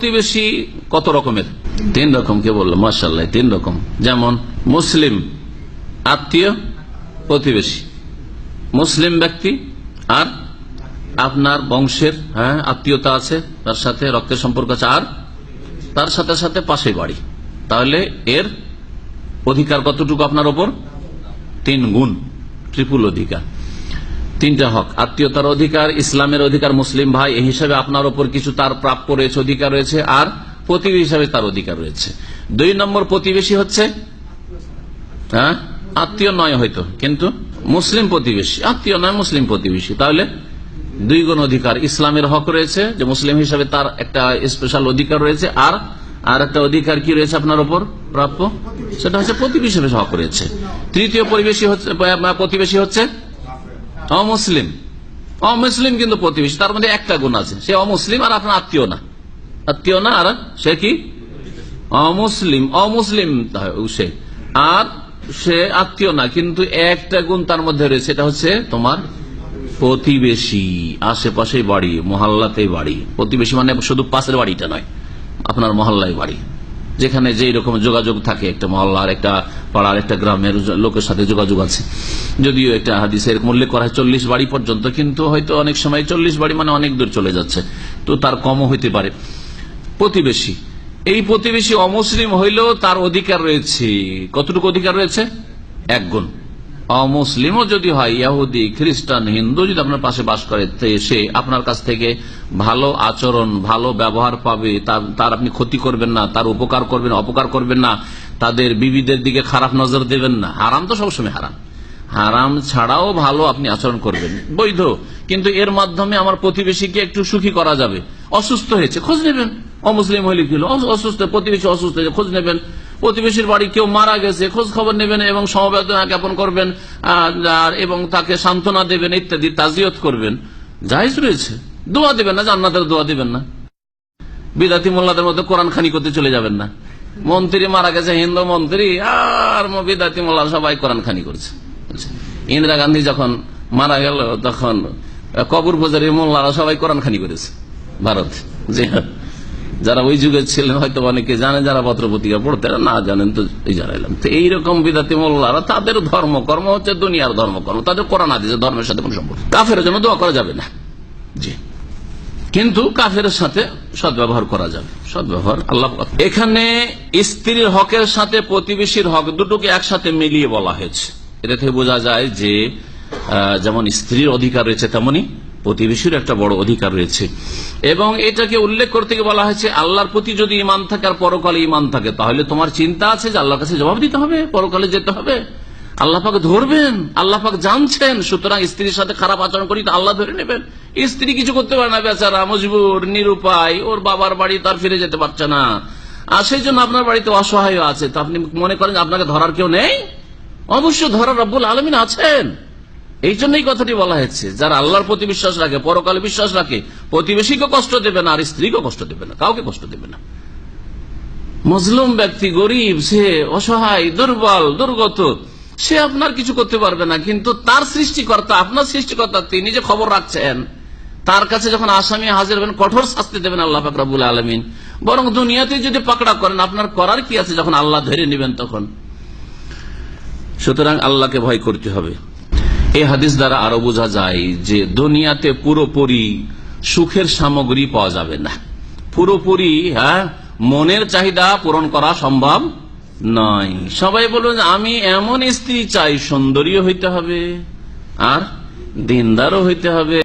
প্রতিবেশী কত রকমের? 3 রকম। কে বললো? মাশাআল্লাহ, 3 রকম। যেমন মুসলিম আত্মীয় প্রতিবেশী, মুসলিম ব্যক্তি আর আপনার বংশের আত্মীয়তা আছে, তার সাথে রক্তের সম্পর্ক আছে, আর তার সাথে সাথে পাশে বাড়ি। তাহলে এর অধিকার কতটুকু আপনার ওপর? 3 গুণ, ট্রিপল অধিকার। 3টা হক, আত্মীয়তার অধিকার, ইসলামের অধিকার, মুসলিম ভাই এই হিসাবে আপনার ওপর কিছু তার প্রাপ্য রয়েছে, অধিকার রয়েছে, আর প্রতিবেশী হিসাবে তার অধিকার রয়েছে। 2 নম্বর প্রতিবেশী হচ্ছে আত্মীয় নয় হয়তো, কিন্তু মুসলিম প্রতিবেশী, আত্মীয় নয় মুসলিম প্রতিবেশী। তাহলে 2 গুণ অধিকার। ইসলামের হক রয়েছে যে মুসলিম হিসাবে তার একটা স্পেশাল অধিকার রয়েছে, আর একটা অধিকার কি রয়েছে আপনার ওপর প্রাপ্য, সেটা হচ্ছে প্রতিবেশী হক রয়েছে। 3য় প্রতিবেশী হচ্ছে অমুসলিম। অমুসলিম কিন্তু প্রতিবেশী, তার মধ্যে একটা গুণ আছে, সে অমুসলিম আর আপনার আত্মীয় না, আর সে কি অমুসলিম। অমুসলিম সে, আর সে আত্মীয় না, কিন্তু একটা গুণ তার মধ্যে রয়েছে, সেটা হচ্ছে তোমার প্রতিবেশী, আশেপাশে বাড়ি, মহল্লাতে বাড়ি। প্রতিবেশী মানে শুধু পাশের বাড়িটা নয়, আপনার মহল্লায় বাড়ি, যেখানে যেই রকম যোগাযোগ থাকে, একটা মহল্লার, একটা পাড়ার, একটা গ্রামের লোকের সাথে যোগাযোগ আছে। যদিও একটা হাদিসের উল্লেখ করা হয় 40 বাড়ি পর্যন্ত, কিন্তু হয়তো অনেক সময় 40 বাড়ি মানে অনেক দূর চলে যাচ্ছে, তো তার কমও হইতে পারে। প্রতিবেশী, এই প্রতিবেশী অমুসলিম হইলেও তার অধিকার রয়েছে। কতটুকু অধিকার রয়েছে? 1 গুণ। অমুসলিমও যদি হয়, ইহুদি, খ্রিস্টান, হিন্দু যদি আপনার পাশে বাস করে, সে আপনার কাছ থেকে ভালো আচরণ, ভালো ব্যবহার পাবে, তার আপনি ক্ষতি করবেন না, তার উপকার করবেন, অপকার করবেন না, তাদের বিবিদের দিকে খারাপ নজর দেবেন না। হারাম তো সবসময় হারাম, হারাম ছাড়াও ভালো আপনি আচরণ করবেন, বৈধ। কিন্তু এর মাধ্যমে আমার প্রতিবেশীকে একটু সুখী করা যাবে। অসুস্থ হয়েছে, খোঁজ নেবেন। অমুসলিম হইলে কি হলো, অসুস্থ, প্রতিবেশী অসুস্থ হয়েছে, খোঁজ নেবেন। প্রতিবেশীর বাড়ি কেউ মারা গেছে, খোঁজ খবর নেবেন এবং সমবেদনা জ্ঞাপন করবেন, এবং তাকে সান্ত্বনা দেবেন, ইত্যাদি তাজিয়ত করবেন, জায়েজ রয়েছে। দোয়া দিবেন না, জান্নাতের দোয়া দিবেন না। বিদাতি মোল্লাদের মধ্যে কোরআন খানি করতে চলে যাবেন না। মন্ত্রী মারা গেছে, হিন্দু মন্ত্রী, আর বিদাতি মোল্লা সবাই কোরআন খানি করছে। ইন্দিরা গান্ধী যখন মারা গেল, তখন কবর বাজারি মোল্লারা সবাই কোরআন খানি করেছে ভারত। যে যারা ওই যুগে ছিলেন হয়তো অনেকে জানেন, যারা পত্র পত্রিকা পড়তে না জানেন তো এই জানাইলাম। তো এইরকম বিদাতি মোল্লারা, তাদের ধর্মকর্ম হচ্ছে দুনিয়ার ধর্মকর্ম, তাদের কোরআন হাদিস ধর্মের সাথে কোন সম্পর্ক। কাফের জন্য দোয়া করা যাবে না, জি, কিন্তু কাফের সাথে সদ্ব্যবহার করা যাবে। সদ্ব্যবহার আল্লাহ। এখানে স্ত্রীর হকের সাথে প্রতিবেশীর হক দুটোকে একসাথে মিলিয়ে বলা হয়েছে। এটা থেকে বোঝা যায় যে যেমন স্ত্রীর অধিকার রয়েছে, তেমনি প্রতিবেশীর একটা বড় অধিকার রয়েছে। এবং এটাকে উল্লেখ করতে গিয়ে বলা হয়েছে, আল্লাহর প্রতি যদি ঈমান থাকে আর পরকালে ঈমান থাকে, তাহলে তোমার চিন্তা আছে যে আল্লাহর কাছে জবাব দিতে হবে, পরকালে যেতে হবে, আল্লাহ পাক ধরবেন, আল্লাহ পাক জানছেন। সুতরাং স্ত্রীর সাথে খারাপ আচরণ করি তো আল্লাহ ধরে নেবেন। স্ত্রী কিছু করতে পারে না, বেচারা মজবুর, নিরুপায়, ওর বাবার বাড়ি তার ফিরে যেতে পারছে না, আর সেই জন্য আপনার বাড়িতে অসহায় আছে। তো আপনি মনে করেন আপনাকে ধরার কেউ নেই? অবশ্য ধরার রব্বুল আলামিন আছেন। এই জন্যই কথাটি বলা হয়েছে, যারা আল্লাহর প্রতি বিশ্বাস রাখে, পরকালে বিশ্বাস রাখে, প্রতিবেশীকে কষ্ট দেবে না, আর স্ত্রীকে কষ্ট দেবে না, কাউকে কষ্ট দেবে না। মজলুম ব্যক্তি, গরিব, সে অসহায়, দুর্বল, দুর্গত, সে আপনার কিছু করতে পারবে না, কিন্তু তার সৃষ্টিকর্তা, আপনার সৃষ্টিকর্তা, তিনি যে খবর রাখছেন, তার কাছে যখন আসামি হাজির হবেন, কঠোর শাস্তি দেবেন আল্লাহ পাক রব্বুল আলামিন। বরং দুনিয়াতে যদি পাকড়া করেন, আপনার করার কি আছে যখন আল্লাহ ধরে নেবেন তখন। সুতরাং আল্লাহকে ভয় করতে হবে। এই হাদিস দ্বারা আরো বোঝা যায় যে দুনিয়াতে পুরোপুরি সুখের সামগ্রী পাওয়া যাবে না, পুরোপুরি মনের চাহিদা পূরণ করা সম্ভব নয়। সবাই বলুন, আমি এমন স্ত্রী চাই, সুন্দরীও হইতে হবে আর দিনদারও হইতে হবে।